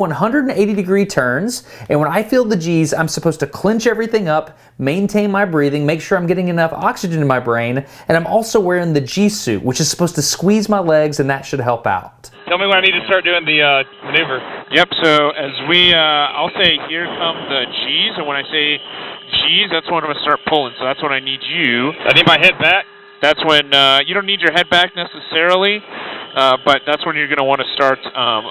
180-degree turns, and when I feel the G's, I'm supposed to clench everything up, maintain my breathing, make sure I'm getting enough oxygen in my brain, and I'm also wearing the G suit, which is supposed to squeeze my legs, and that should help out. Tell me when I need to start doing the maneuver. Yep, so as I'll say, here come the G's, and when I say G's, that's when I'm going to start pulling, so that's when I need you. I need my head back? That's when, you don't need your head back necessarily, but that's when you're going to want to start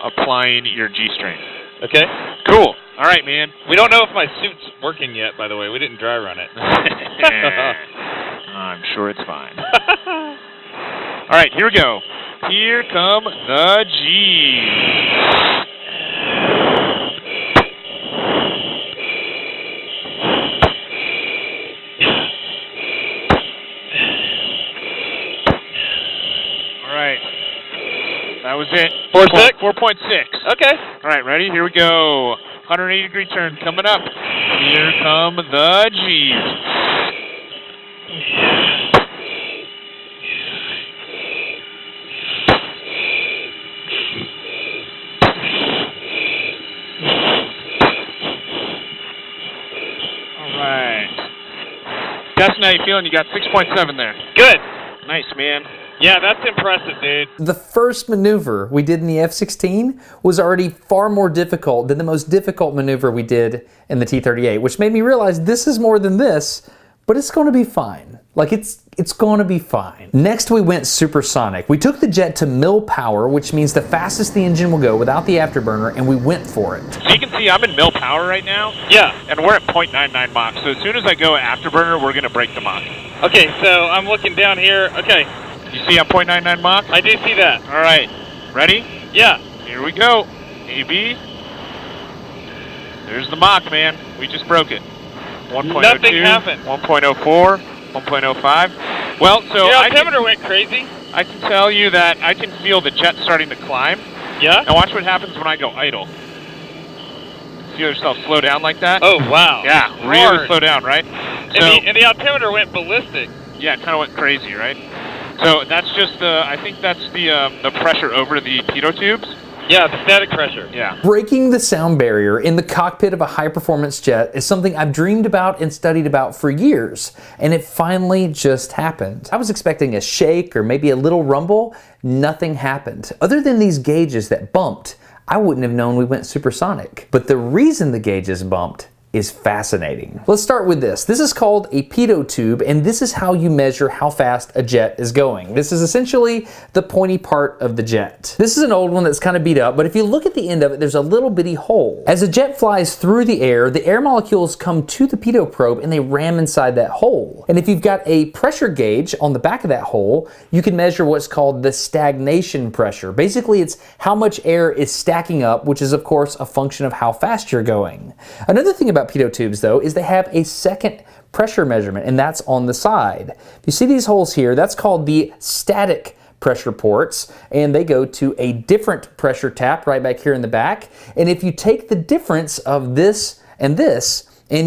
applying your G-string. Okay. Cool. All right, man. We don't know if my suit's working yet, by the way. We didn't dry run it. I'm sure it's fine. All right, here we go. Here come the G's. That was it. 4.6? 4.6. Okay. All right, ready? Here we go. 180-degree turn coming up. Here come the G's. All right. Dustin, how you feeling? You got 6.7 there. Good. Nice, man. Yeah, that's impressive, dude. The first maneuver we did in the F-16 was already far more difficult than the most difficult maneuver we did in the T-38, which made me realize this is more than this, but it's going to be fine. Like, it's going to be fine. Next, we went supersonic. We took the jet to mill power, which means the fastest the engine will go without the afterburner, and we went for it. So you can see I'm in mill power right now. Yeah. And we're at 0.99 Mach, so as soon as I go afterburner, we're going to break the Mach. Okay, so I'm looking down here. Okay. You see I'm 0.99 Mach? I do see that. All right. Ready? Yeah. Here we go. AB. There's the Mach, man. We just broke it. 1.02. Nothing happened. 1.04. 1.05. Well, so your altimeter went crazy. I can tell you that I can feel the jet starting to climb. Yeah? Now watch what happens when I go idle. Feel yourself slow down like that? Oh, wow. Yeah, really Hard. slow down, right? And the altimeter went ballistic. Yeah, it kind of went crazy, right? So that's just I think that's the pressure over the pitot tubes. Yeah, the static pressure. Yeah. Breaking the sound barrier in the cockpit of a high-performance jet is something I've dreamed about and studied about for years, and it finally just happened. I was expecting a shake or maybe a little rumble. Nothing happened. Other than these gauges that bumped, I wouldn't have known we went supersonic. But the reason the gauges bumped is fascinating. Let's start with this. This is called a pitot tube, and this is how you measure how fast a jet is going. This is essentially the pointy part of the jet. This is an old one that's kind of beat up, but if you look at the end of it, there's a little bitty hole. As a jet flies through the air molecules come to the pitot probe and they ram inside that hole. And if you've got a pressure gauge on the back of that hole, you can measure what's called the stagnation pressure. Basically, it's how much air is stacking up, which is of course a function of how fast you're going. Another thing about pitot tubes though is they have a second pressure measurement, and that's on the side. If you see these holes here, that's called the static pressure ports, and they go to a different pressure tap right back here in the back. And if you take the difference of this and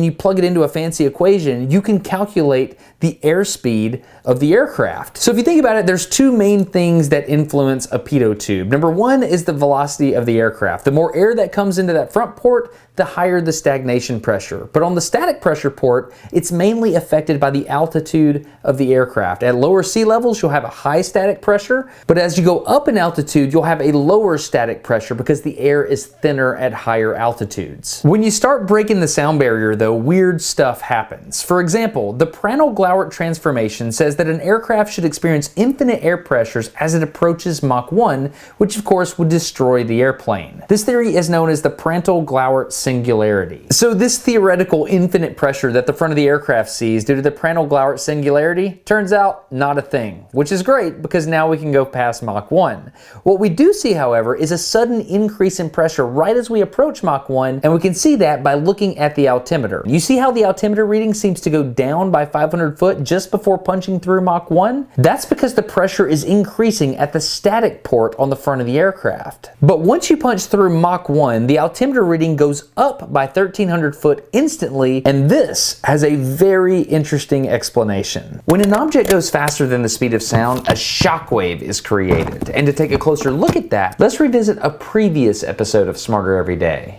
you plug it into a fancy equation, you can calculate the airspeed of the aircraft. So if you think about it, there's two main things that influence a pitot tube. Number one is the velocity of the aircraft. The more air that comes into that front port, the higher the stagnation pressure. But on the static pressure port, it's mainly affected by the altitude of the aircraft. At lower sea levels, you'll have a high static pressure, but as you go up in altitude, you'll have a lower static pressure because the air is thinner at higher altitudes. When you start breaking the sound barrier though, weird stuff happens. For example, the Prandtl-Glauert transformation says that an aircraft should experience infinite air pressures as it approaches Mach 1, which of course would destroy the airplane. This theory is known as the Prandtl-Glauert singularity. So this theoretical infinite pressure that the front of the aircraft sees due to the Prandtl-Glauert singularity turns out not a thing, which is great because now we can go past Mach 1. What we do see, however, is a sudden increase in pressure right as we approach Mach 1, and we can see that by looking at the altimeter. altimeter. You see how the altimeter reading seems to go down by 500 foot just before punching through Mach 1? That's because the pressure is increasing at the static port on the front of the aircraft. But once you punch through Mach 1, the altimeter reading goes up by 1300 foot instantly, and this has a very interesting explanation. When an object goes faster than the speed of sound, a shockwave is created. And to take a closer look at that, let's revisit a previous episode of Smarter Every Day.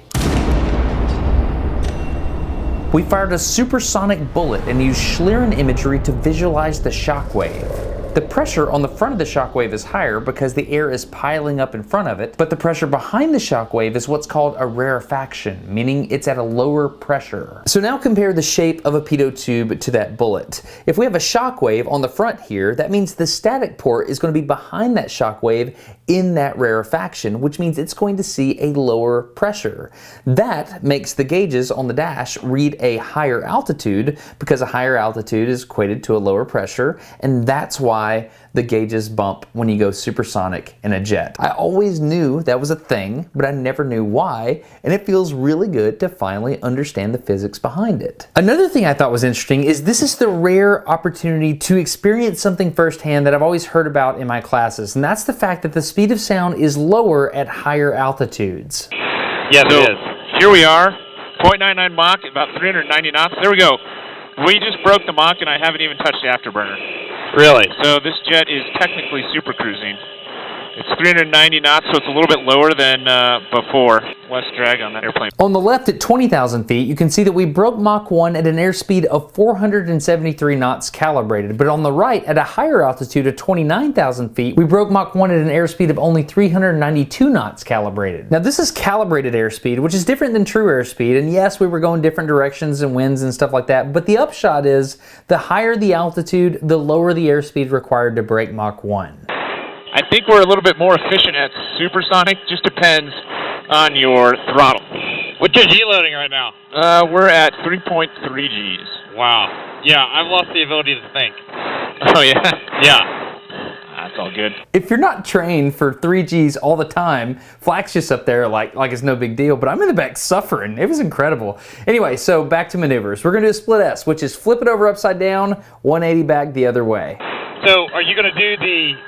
We fired a supersonic bullet and used Schlieren imagery to visualize the shockwave. The pressure on the front of the shockwave is higher because the air is piling up in front of it, but the pressure behind the shockwave is what's called a rarefaction, meaning it's at a lower pressure. So now compare the shape of a pitot tube to that bullet. If we have a shockwave on the front here, that means the static port is going to be behind that shockwave in that rarefaction, which means it's going to see a lower pressure. That makes the gauges on the dash read a higher altitude because a higher altitude is equated to a lower pressure, and that's why the gauges bump when you go supersonic in a jet. I always knew that was a thing, but I never knew why, and it feels really good to finally understand the physics behind it. Another thing I thought was interesting is this is the rare opportunity to experience something firsthand that I've always heard about in my classes, and that's the fact that the speed of sound is lower at higher altitudes. Yeah, so here we are, 0.99 Mach, about 390 knots. There we go. We just broke the Mach, and I haven't even touched the afterburner. Really? So this jet is technically super cruising. It's 390 knots, so it's a little bit lower than before. Less drag on that airplane. On the left at 20,000 feet, you can see that we broke Mach 1 at an airspeed of 473 knots calibrated. But on the right, at a higher altitude of 29,000 feet, we broke Mach 1 at an airspeed of only 392 knots calibrated. Now this is calibrated airspeed, which is different than true airspeed. And yes, we were going different directions and winds and stuff like that. But the upshot is, the higher the altitude, the lower the airspeed required to break Mach 1. I think we're a little bit more efficient at supersonic. Just depends on your throttle. What's your G loading right now? We're at 3.3 Gs. Wow. Yeah, I've lost the ability to think. Oh yeah? Yeah. That's all good. If you're not trained for 3 Gs all the time, Flack's just up there like it's no big deal, but I'm in the back suffering. It was incredible. Anyway, so back to maneuvers. We're gonna do a split S, which is flip it over upside down, 180 back the other way. So, are you going to do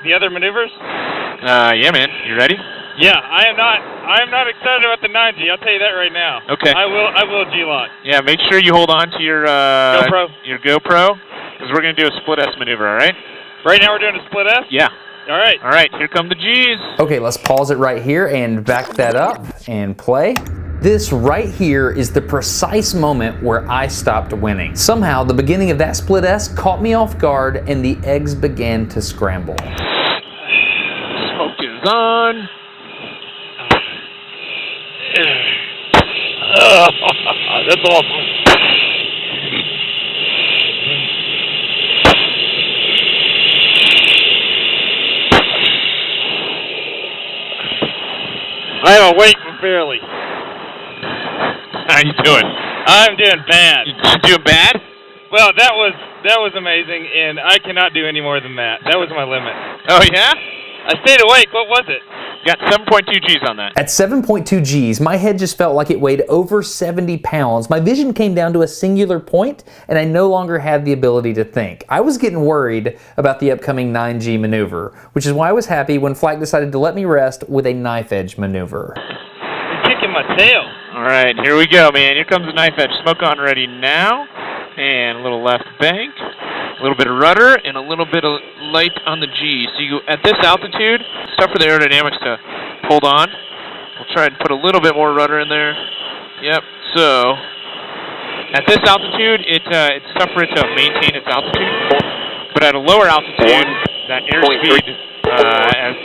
the other maneuvers? Yeah, man. You ready? Yeah, I am not excited about the 9G. I'll tell you that right now. Okay. I will G-lock. Yeah, make sure you hold on to your GoPro. Your GoPro, because we're going to do a split S maneuver, all right? Right now we're doing a split S? Yeah. All right. All right, here come the Gs. Okay, let's pause it right here and back that up and play. This right here is the precise moment where I stopped winning. Somehow, the beginning of that split S caught me off guard and the eggs began to scramble. Smoke is on. That's awesome. I'm awake but barely. How you doing? I'm doing bad. You doing bad? Well, that was amazing, and I cannot do any more than that. That was my limit. Oh yeah? I stayed awake. What was it? Got 7.2 Gs on that. At 7.2 Gs, my head just felt like it weighed over 70 pounds. My vision came down to a singular point, and I no longer had the ability to think. I was getting worried about the upcoming 9G maneuver, which is why I was happy when Flack decided to let me rest with a knife edge maneuver. You're kicking my tail. All right, here we go, man. Here comes the knife edge. Smoke on ready now. And a little left bank, a little bit of rudder, and a little bit of light on the G. So you, at this altitude, it's tough for the aerodynamics to hold on. We'll try and put a little bit more rudder in there. Yep, so at this altitude, it's tough for it to maintain its altitude. But at a lower altitude, that airspeed, as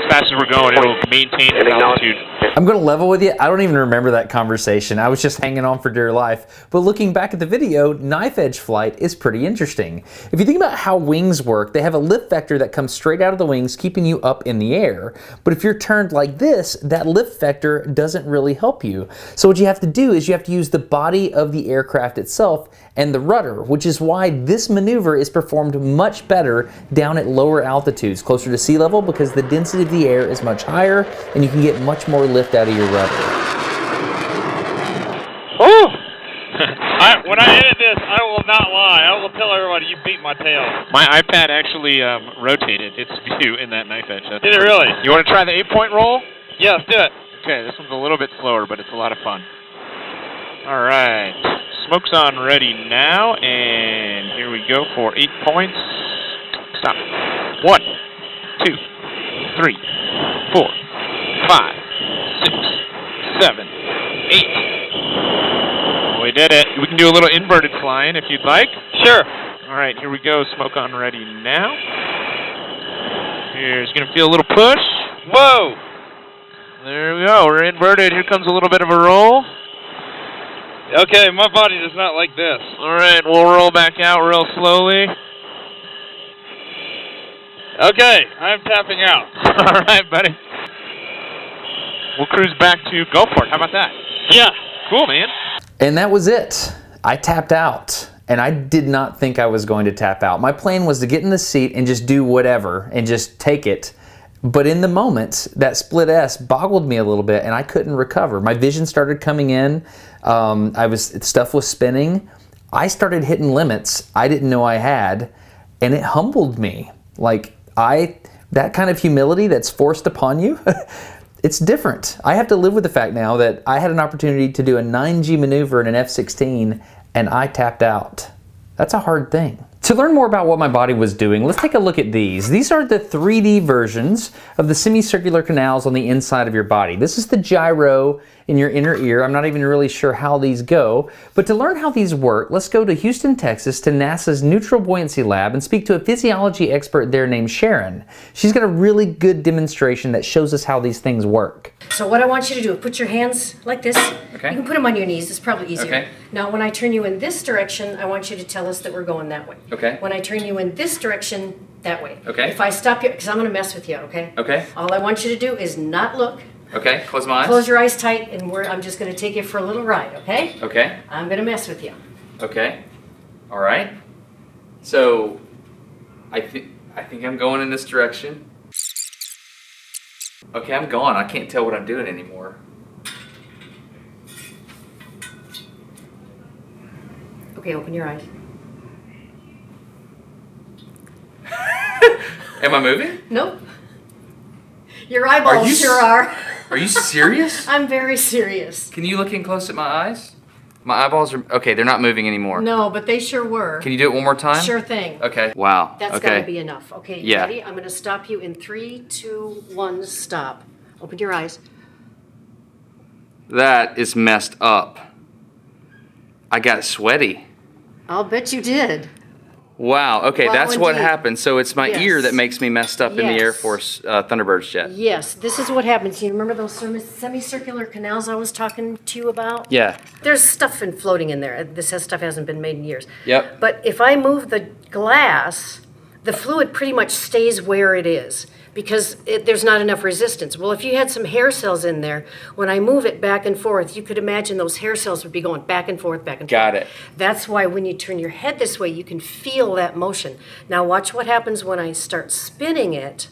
fast as we're going, it'll maintain its altitude. I'm going to level with you. I don't even remember that conversation. I was just hanging on for dear life. But looking back at the video, knife edge flight is pretty interesting. If you think about how wings work, they have a lift vector that comes straight out of the wings, keeping you up in the air. But if you're turned like this, that lift vector doesn't really help you. So what you have to do is you have to use the body of the aircraft itself and the rudder, which is why this maneuver is performed much better down at lower altitudes, closer to sea level, because the density of the air is much higher and you can get much more lift out of your rudder. Oh! When I edit this, I will not lie. I will tell everybody you beat my tail. My iPad actually rotated its view in that knife edge. Did it really? You want to try the 8-point roll? Yeah, let's do it. Okay, this one's a little bit slower, but it's a lot of fun. All right, smoke's on ready now, and here we go for 8 points. Stop. 1, 2, 3, 4, 5, 6, 7, 8. We did it. We can do a little inverted flying if you'd like. Sure. All right, here we go. Smoke on ready now. Here's going to feel a little push. Whoa. There we go. We're inverted. Here comes a little bit of a roll. Okay, my body does not like this. All right, we'll roll back out real slowly. Okay, I'm tapping out. All right, buddy. We'll cruise back to go for it. How about that? Yeah. Cool, man. And that was it. I tapped out. And I did not think I was going to tap out. My plan was to get in the seat and just do whatever and just take it. But in the moment, that split S boggled me a little bit and I couldn't recover. My vision started coming in. Stuff was spinning. I started hitting limits I didn't know I had, and it humbled me. That kind of humility that's forced upon you, it's different. I have to live with the fact now that I had an opportunity to do a 9G maneuver in an F-16 and I tapped out. That's a hard thing. To learn more about what my body was doing, let's take a look at these. These are the 3D versions of the semicircular canals on the inside of your body. This is the gyro in your inner ear. I'm not even really sure how these go, but to learn how these work, let's go to Houston, Texas to NASA's Neutral Buoyancy Lab and speak to a physiology expert there named Sharon. She's got a really good demonstration that shows us how these things work. So what I want you to do is put your hands like this. Okay. You can put them on your knees. It's probably easier. Okay. Now, when I turn you in this direction, I want you to tell us that we're going that way. Okay. When I turn you in this direction, that way. Okay. If I stop you, because I'm going to mess with you, okay? Okay. All I want you to do is not look. Okay, close my eyes. Close your eyes tight, and I'm just going to take you for a little ride, okay? Okay. I'm going to mess with you. Okay. All right. So, I think I'm going in this direction. Okay, I'm gone. I can't tell what I'm doing anymore. Okay, open your eyes. Am I moving? Nope. Your eyeballs sure are. Are you serious? I'm very serious. Can you look in close at my eyes? My eyeballs are, okay, they're not moving anymore. No, but they sure were. Can you do it one more time? Sure thing. Okay. Wow. That's okay. got to be enough. Okay, you Yeah. ready? I'm going to stop you in 3, 2, 1, stop. Open your eyes. That is messed up. I got sweaty. I'll bet you did. Wow. Okay, Well, that's what indeed. happened. So it's my ear Yes. that makes me messed up in the Air Yes. Force Thunderbird jet. Yes, this is what happens. You remember those semicircular canals I was talking to you about? Yeah. There's stuff floating in there. This stuff hasn't been made in years. Yep. But if I move the glass, the fluid pretty much stays where it is because there's not enough resistance. Well, if you had some hair cells in there, when I move it back and forth, you could imagine those hair cells would be going back and forth, back and forth. Got it. That's why when you turn your head this way, you can feel that motion. Now watch what happens when I start spinning it.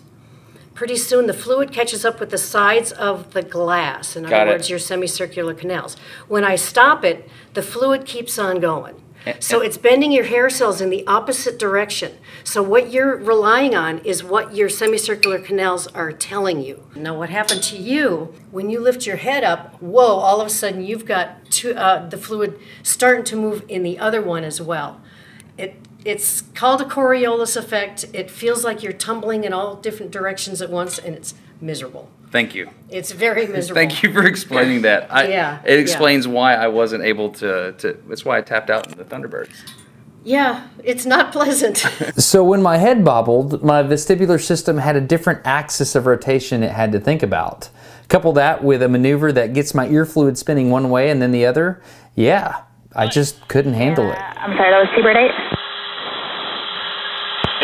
Pretty soon the fluid catches up with the sides of the glass. In Got other it. words, your semicircular canals. When I stop it, the fluid keeps on going. So it's bending your hair cells in the opposite direction. So what you're relying on is what your semicircular canals are telling you. Now what happened to you, when you lift your head up, whoa, all of a sudden you've got the fluid starting to move in the other one as well. It's called a Coriolis effect. It feels like you're tumbling in all different directions at once, and it's miserable. Thank you. It's very miserable. Thank you for explaining that. It explains why I wasn't able to. That's why I tapped out in the Thunderbirds. Yeah, it's not pleasant. So when my head bobbled, my vestibular system had a different axis of rotation it had to think about. Couple that with a maneuver that gets my ear fluid spinning one way and then the other, yeah, I just couldn't handle it. I'm sorry, that was T-Bird 8?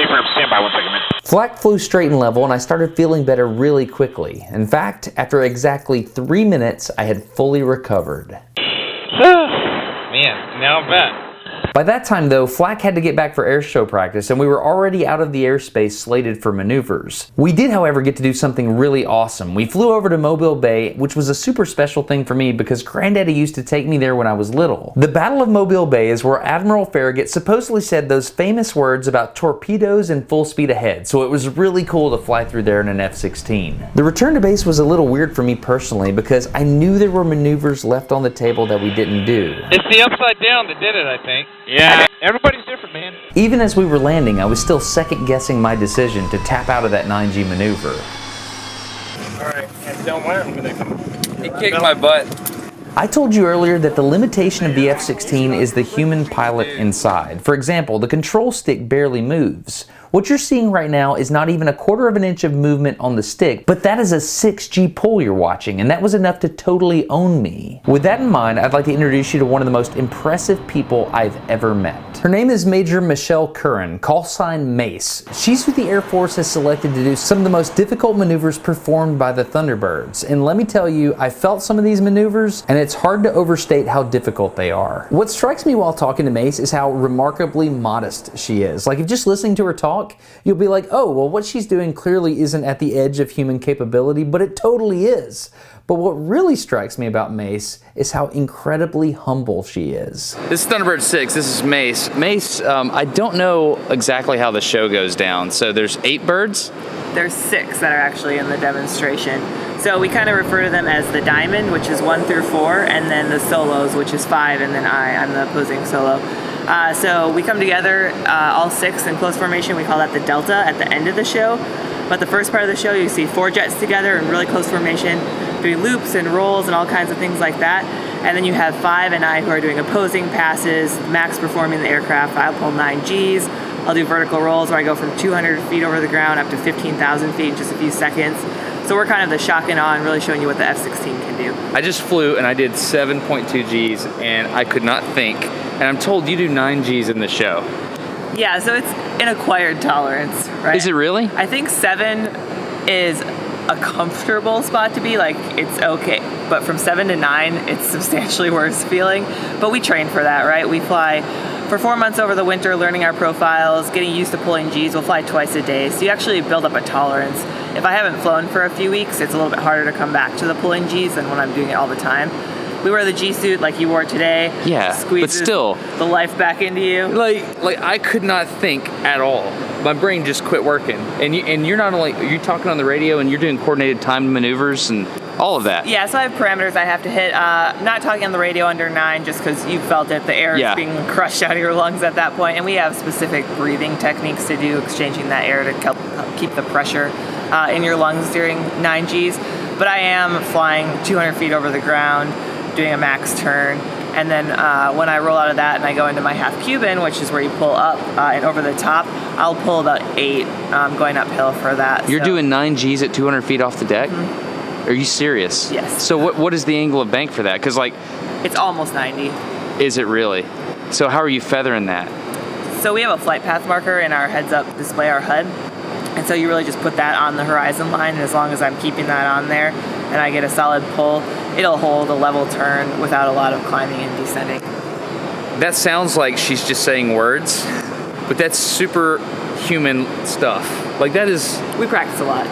Abram, stand by 1 second, man. Flak flew straight and level and I started feeling better really quickly. In fact, after exactly 3 minutes, I had fully recovered. Man, now I'm back. By that time though, Flak had to get back for air show practice and we were already out of the airspace slated for maneuvers. We did, however, get to do something really awesome. We flew over to Mobile Bay, which was a super special thing for me because Granddaddy used to take me there when I was little. The Battle of Mobile Bay is where Admiral Farragut supposedly said those famous words about torpedoes and full speed ahead, so it was really cool to fly through there in an F-16. The return to base was a little weird for me personally because I knew there were maneuvers left on the table that we didn't do. It's the upside down that did it, I think. Yeah, everybody's different, man. Even as we were landing, I was still second guessing my decision to tap out of that 9G maneuver. Alright, and don't learn when they come. He kicked my butt. I told you earlier that the limitation of the F-16 is the human pilot inside. For example, the control stick barely moves. What you're seeing right now is not even 1/4 of an inch of movement on the stick, but that is a 6G pull you're watching, and that was enough to totally own me. With that in mind, I'd like to introduce you to one of the most impressive people I've ever met. Her name is Major Michelle Curran, call sign Mace. She's who the Air Force has selected to do some of the most difficult maneuvers performed by the Thunderbirds. And let me tell you, I felt some of these maneuvers, and it's hard to overstate how difficult they are. What strikes me while talking to Mace is how remarkably modest she is. Like, if just listening to her talk, you'll be like, oh, well, what she's doing clearly isn't at the edge of human capability, but it totally is. But what really strikes me about Mace is how incredibly humble she is. This is Thunderbird 6, this is Mace. Mace, I don't know exactly how the show goes down. So there's 8 birds? There's 6 that are actually in the demonstration. So we kind of refer to them as the diamond, which is 1 through 4, and then the solos, which is 5, and then I'm the opposing solo. So we come together, all 6 in close formation. We call that the delta at the end of the show. But the first part of the show, you see 4 jets together in really close formation, doing loops and rolls and all kinds of things like that. And then you have 5 and I who are doing opposing passes, Max performing the aircraft. I'll pull 9 Gs. I'll do vertical rolls where I go from 200 feet over the ground up to 15,000 feet in just a few seconds. So we're kind of the shock and awe and really showing you what the F-16 can do. I just flew and I did 7.2 Gs and I could not think. And I'm told you do 9 Gs in the show. Yeah, so it's an acquired tolerance, right? Is it really? I think 7 is a comfortable spot to be, like it's okay. But from 7 to 9, it's substantially worse feeling. But we train for that, right? We fly for 4 months over the winter, learning our profiles, getting used to pulling Gs. We'll fly twice a day, so you actually build up a tolerance. If I haven't flown for a few weeks, it's a little bit harder to come back to the pulling Gs than when I'm doing it all the time. We wear the G suit like you wore today. Yeah, squeezes but still, the life back into you. Like I could not think at all. My brain just quit working. And you're not only, you're talking on the radio and you're doing coordinated timed maneuvers and all of that. Yeah, so I have parameters I have to hit. Not talking on the radio under 9 just because you felt it. The air is being crushed out of your lungs at that point. And we have specific breathing techniques to do, exchanging that air to help keep the pressure in your lungs during 9 Gs. But I am flying 200 feet over the ground, doing a max turn. And then when I roll out of that and I go into my half Cuban, which is where you pull up and over the top, I'll pull about 8 going uphill for that. You're doing 9 Gs at 200 feet off the deck? Mm-hmm. Are you serious? Yes. So what is the angle of bank for that? Because like, it's almost 90. Is it really? So how are you feathering that? So we have a flight path marker in our heads up display, our HUD. And so you really just put that on the horizon line, and as long as I'm keeping that on there and I get a solid pull, it'll hold a level turn without a lot of climbing and descending. That sounds like she's just saying words, but that's superhuman stuff. Like that is... We practice a lot.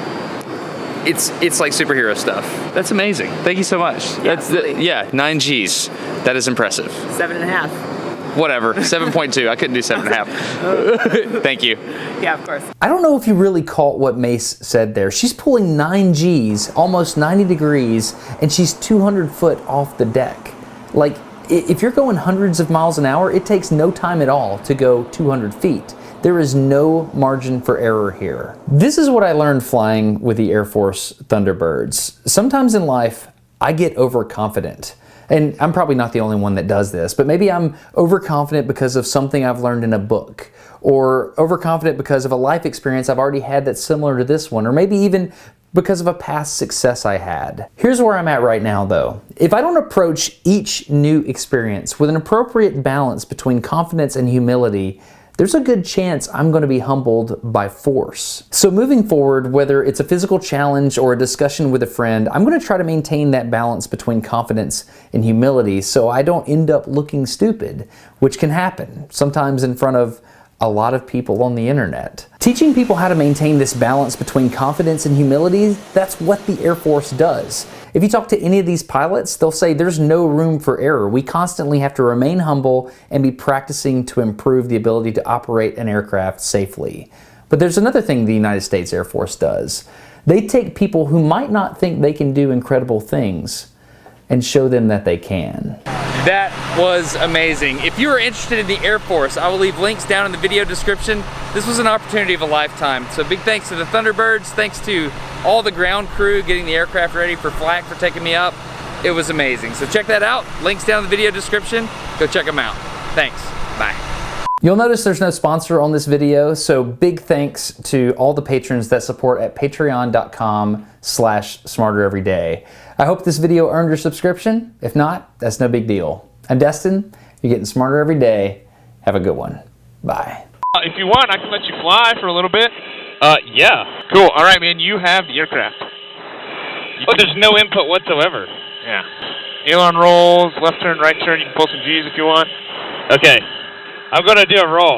It's like superhero stuff. That's amazing. Thank you so much. Yeah, 9 Gs. That is impressive. 7.5. Whatever, 7.2. I couldn't do 7.5. Thank you. Yeah, of course. I don't know if you really caught what Mace said there. She's pulling 9 Gs, almost 90 degrees, and she's 200 foot off the deck. Like, if you're going hundreds of miles an hour, it takes no time at all to go 200 feet. There is no margin for error here. This is what I learned flying with the Air Force Thunderbirds. Sometimes in life, I get overconfident. And I'm probably not the only one that does this, but maybe I'm overconfident because of something I've learned in a book, or overconfident because of a life experience I've already had that's similar to this one, or maybe even because of a past success I had. Here's where I'm at right now though. If I don't approach each new experience with an appropriate balance between confidence and humility, there's a good chance I'm going to be humbled by force. So moving forward, whether it's a physical challenge or a discussion with a friend, I'm going to try to maintain that balance between confidence and humility so I don't end up looking stupid, which can happen, sometimes in front of a lot of people on the internet. Teaching people how to maintain this balance between confidence and humility, that's what the Air Force does. If you talk to any of these pilots, they'll say there's no room for error. We constantly have to remain humble and be practicing to improve the ability to operate an aircraft safely. But there's another thing the United States Air Force does. They take people who might not think they can do incredible things and show them that they can. That was amazing. If you are interested in the Air Force, I will leave links down in the video description. This was an opportunity of a lifetime. So big thanks to the Thunderbirds, thanks to all the ground crew getting the aircraft ready for flak for taking me up. It was amazing. So check that out. Links down in the video description. Go check them out. Thanks. Bye. You'll notice there's no sponsor on this video, so big thanks to all the patrons that support at patreon.com/smartereveryday. I hope this video earned your subscription. If not, that's no big deal. I'm Destin. You're getting smarter every day. Have a good one. Bye. If you want, I can let you fly for a little bit. Yeah. Cool. All right, man. You have the aircraft. Oh, there's no input whatsoever. Yeah. Aileron rolls, left turn, right turn. You can pull some G's if you want. Okay. I'm going to do a roll.